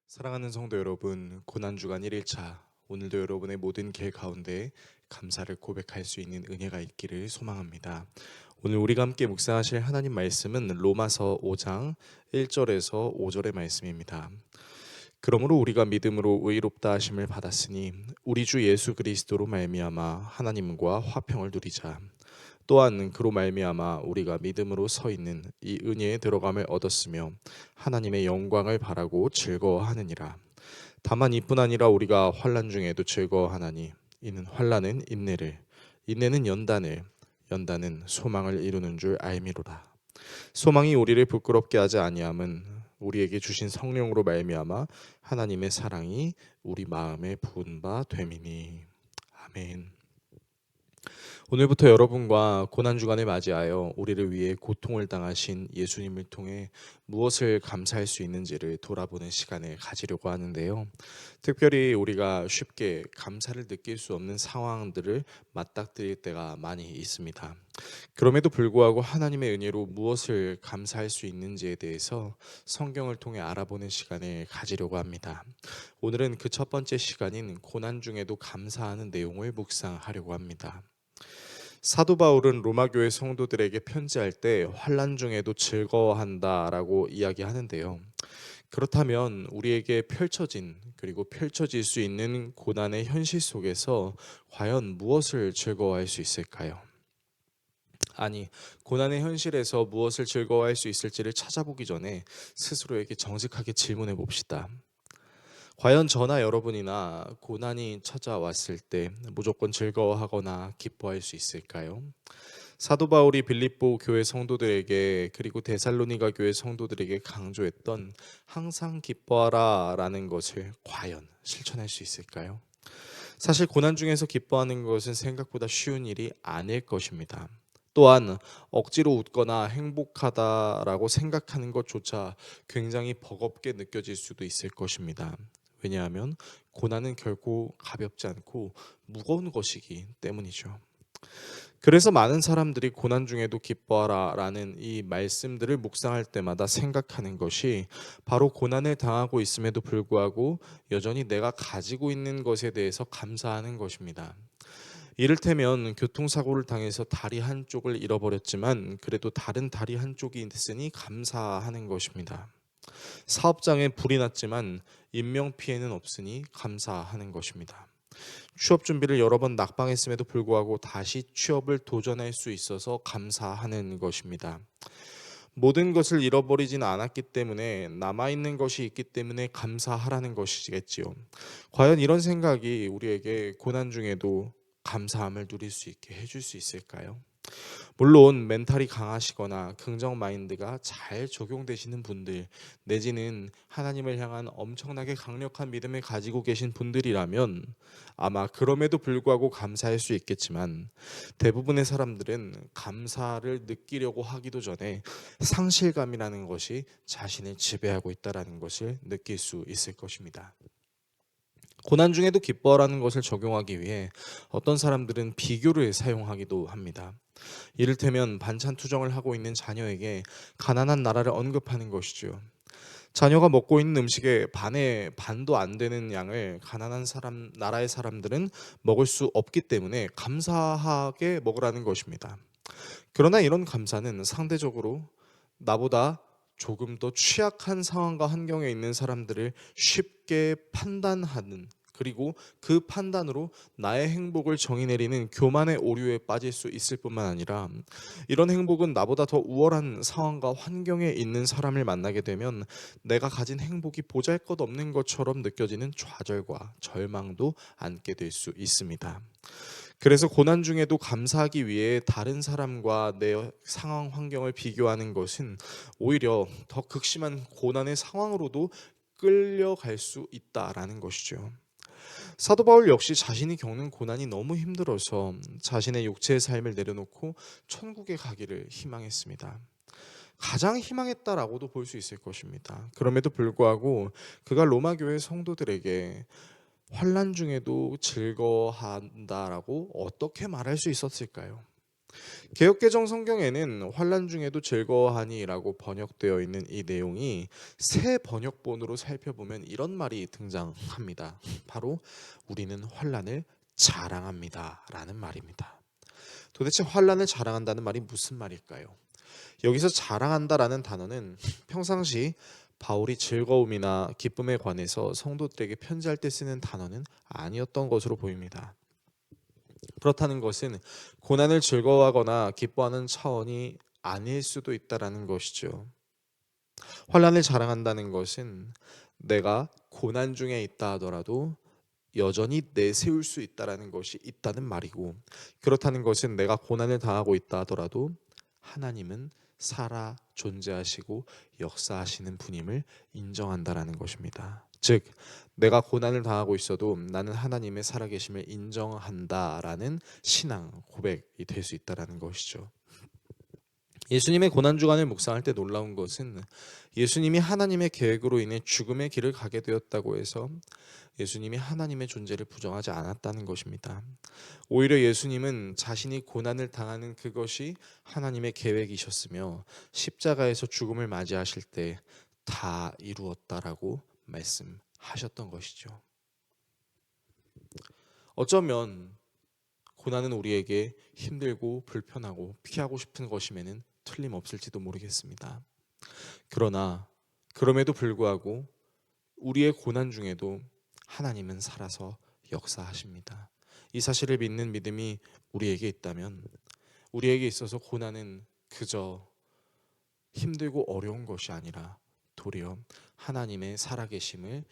사랑하는 성도 여러분, 고난주간 1일차 오늘도 여러분의 모든 길 가운데 감사를 고백할 수 있는 은혜가 있기를 소망합니다. 오늘 우리가 함께 묵상하실 하나님 말씀은 로마서 5장 1절에서 5절의 말씀입니다. 그러므로 우리가 믿음으로 의롭다 하심을 받았으니 우리 주 예수 그리스도로 말미암아 하나님과 화평을 누리자. 또한 그로 말미암아 우리가 믿음으로 서 있는 이 은혜에 들어감을 얻었으며 하나님의 영광을 바라고 즐거워하느니라. 다만 이뿐 아니라 우리가 환난 중에도 즐거워하나니 이는 환난은 인내를, 인내는 연단을, 연단은 소망을 이루는 줄 알미로라. 소망이 우리를 부끄럽게 하지 아니함은 우리에게 주신 성령으로 말미암아 하나님의 사랑이 우리 마음에 부은 바 됨이니. 아멘. 오늘부터 여러분과 고난주간을 맞이하여 우리를 위해 고통을 당하신 예수님을 통해 무엇을 감사할 수 있는지를 돌아보는 시간을 가지려고 하는데요. 특별히 우리가 쉽게 감사를 느낄 수 없는 상황들을 맞닥뜨릴 때가 많이 있습니다. 그럼에도 불구하고 하나님의 은혜로 무엇을 감사할 수 있는지에 대해서 성경을 통해 알아보는 시간을 가지려고 합니다. 오늘은 그 첫 번째 시간인 고난 중에도 감사하는 내용을 묵상하려고 합니다. 사도 바울은 로마 교회 성도들에게 편지할 때 환난 중에도 즐거워한다라고 이야기하는데요. 그렇다면 우리에게 펼쳐진 그리고 펼쳐질 수 있는 고난의 현실 속에서 과연 무엇을 즐거워할 수 있을까요? 아니, 고난의 현실에서 무엇을 즐거워할 수 있을지를 찾아보기 전에 스스로에게 정직하게 질문해 봅시다. 과연 저나 여러분이나 고난이 찾아왔을 때 무조건 즐거워하거나 기뻐할 수 있을까요? 사도 바울이 빌립보 교회 성도들에게 그리고 데살로니가 교회 성도들에게 강조했던 항상 기뻐하라라는 것을 과연 실천할 수 있을까요? 사실 고난 중에서 기뻐하는 것은 생각보다 쉬운 일이 아닐 것입니다. 또한 억지로 웃거나 행복하다라고 생각하는 것조차 굉장히 버겁게 느껴질 수도 있을 것입니다. 왜냐하면 고난은 결코 가볍지 않고 무거운 것이기 때문이죠. 그래서 많은 사람들이 고난 중에도 기뻐하라 라는 이 말씀들을 묵상할 때마다 생각하는 것이 바로 고난을 당하고 있음에도 불구하고 여전히 내가 가지고 있는 것에 대해서 감사하는 것입니다. 이를테면 교통사고를 당해서 다리 한쪽을 잃어버렸지만 그래도 다른 다리 한쪽이 있으니 감사하는 것입니다. 사업장에 불이 났지만 인명피해는 없으니 감사하는 것입니다. 취업 준비를 여러 번 낙방했음에도 불구하고 다시 취업을 도전할 수 있어서 감사하는 것입니다. 모든 것을 잃어버리진 않았기 때문에 남아있는 것이 있기 때문에 감사하라는 것이겠지요. 과연 이런 생각이 우리에게 고난 중에도 감사함을 누릴 수 있게 해줄 수 있을까요? 물론 멘탈이 강하시거나 긍정 마인드가 잘 적용되시는 분들 내지는 하나님을 향한 엄청나게 강력한 믿음을 가지고 계신 분들이라면 아마 그럼에도 불구하고 감사할 수 있겠지만 대부분의 사람들은 감사를 느끼려고 하기도 전에 상실감이라는 것이 자신을 지배하고 있다는 것을 느낄 수 있을 것입니다. 고난 중에도 기뻐라는 것을 적용하기 위해 어떤 사람들은 비교를 사용하기도 합니다. 이를테면 반찬 투정을 하고 있는 자녀에게 가난한 나라를 언급하는 것이죠. 자녀가 먹고 있는 음식의 반의 반도 안 되는 양을 가난한 나라의 사람들은 먹을 수 없기 때문에 감사하게 먹으라는 것입니다. 그러나 이런 감사는 상대적으로 나보다 조금 더 취약한 상황과 환경에 있는 사람들을 쉽게 판단하는, 그리고 그 판단으로 나의 행복을 정의 내리는 교만의 오류에 빠질 수 있을 뿐만 아니라 이런 행복은 나보다 더 우월한 상황과 환경에 있는 사람을 만나게 되면 내가 가진 행복이 보잘것없는 것처럼 느껴지는 좌절과 절망도 안게 될 수 있습니다. 그래서 고난 중에도 감사하기 위해 다른 사람과 내 상황 환경을 비교하는 것은 오히려 더 극심한 고난의 상황으로도 끌려갈 수 있다라는 것이죠. 사도 바울 역시 자신이 겪는 고난이 너무 힘들어서 자신의 육체의 삶을 내려놓고 천국에 가기를 희망했습니다. 가장 희망했다라고도 볼 수 있을 것입니다. 그럼에도 불구하고 그가 로마 교회 성도들에게 환난 중에도 즐거워한다라고 어떻게 말할 수 있었을까요? 개역개정 성경에는 환난 중에도 즐거워하니라고 번역되어 있는 이 내용이 새 번역본으로 살펴보면 이런 말이 등장합니다. 바로 우리는 환난을 자랑합니다라는 말입니다. 도대체 환난을 자랑한다는 말이 무슨 말일까요? 여기서 자랑한다라는 단어는 평상시 바울이 즐거움이나 기쁨에 관해서 성도들에게 편지할 때 쓰는 단어는 아니었던 것으로 보입니다. 그렇다는 것은 고난을 즐거워하거나 기뻐하는 차원이 아닐 수도 있다라는 것이죠. 환난을 자랑한다는 것은 내가 고난 중에 있다 하더라도 여전히 내세울 수 있다라는 것이 있다는 말이고, 그렇다는 것은 내가 고난을 당하고 있다 하더라도 하나님은 살아 존재하시고 역사하시는 분임을 인정한다라는 것입니다. 즉, 내가 고난을 당하고 있어도 나는 하나님의 살아계심을 인정한다라는 신앙 고백이 될 수 있다라는 것이죠. 예수님의 고난주간을 묵상할 때 놀라운 것은 예수님이 하나님의 계획으로 인해 죽음의 길을 가게 되었다고 해서 예수님이 하나님의 존재를 부정하지 않았다는 것입니다. 오히려 예수님은 자신이 고난을 당하는 그것이 하나님의 계획이셨으며 십자가에서 죽음을 맞이하실 때 다 이루었다라고 말씀하셨던 것이죠. 어쩌면 고난은 우리에게 힘들고 불편하고 피하고 싶은 것임에는 틀림없을지도 모르겠습니다. 그러나 그럼에도 불구하고 우리의 고난 중에도 하나님은 살아서 역사하십니다. 이 사실을 믿는 믿음이 우리에게 있다면 우리에게 있어서 고난은 그저 힘들고 어려운 것이 아니라 도리어 하나님의 살아계심을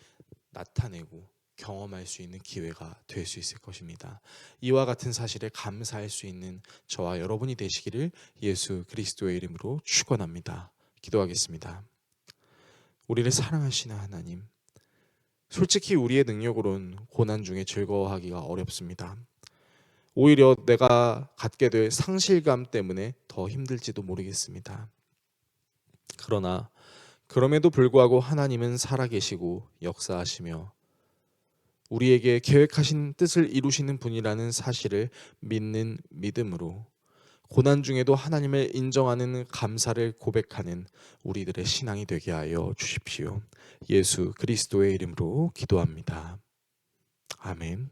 나타내고 경험할 수 있는 기회가 될 수 있을 것입니다. 이와 같은 사실에 감사할 수 있는 저와 여러분이 되시기를 예수 그리스도의 이름으로 축원합니다. 기도하겠습니다. 우리를 사랑하시는 하나님, 솔직히 우리의 능력으로는 고난 중에 즐거워하기가 어렵습니다. 오히려 내가 갖게 될 상실감 때문에 더 힘들지도 모르겠습니다. 그러나 그럼에도 불구하고 하나님은 살아계시고 역사하시며 우리에게 계획하신 뜻을 이루시는 분이라는 사실을 믿는 믿음으로 고난 중에도 하나님을 인정하는 감사를 고백하는 우리들의 신앙이 되게 하여 주십시오. 예수 그리스도의 이름으로 기도합니다. 아멘.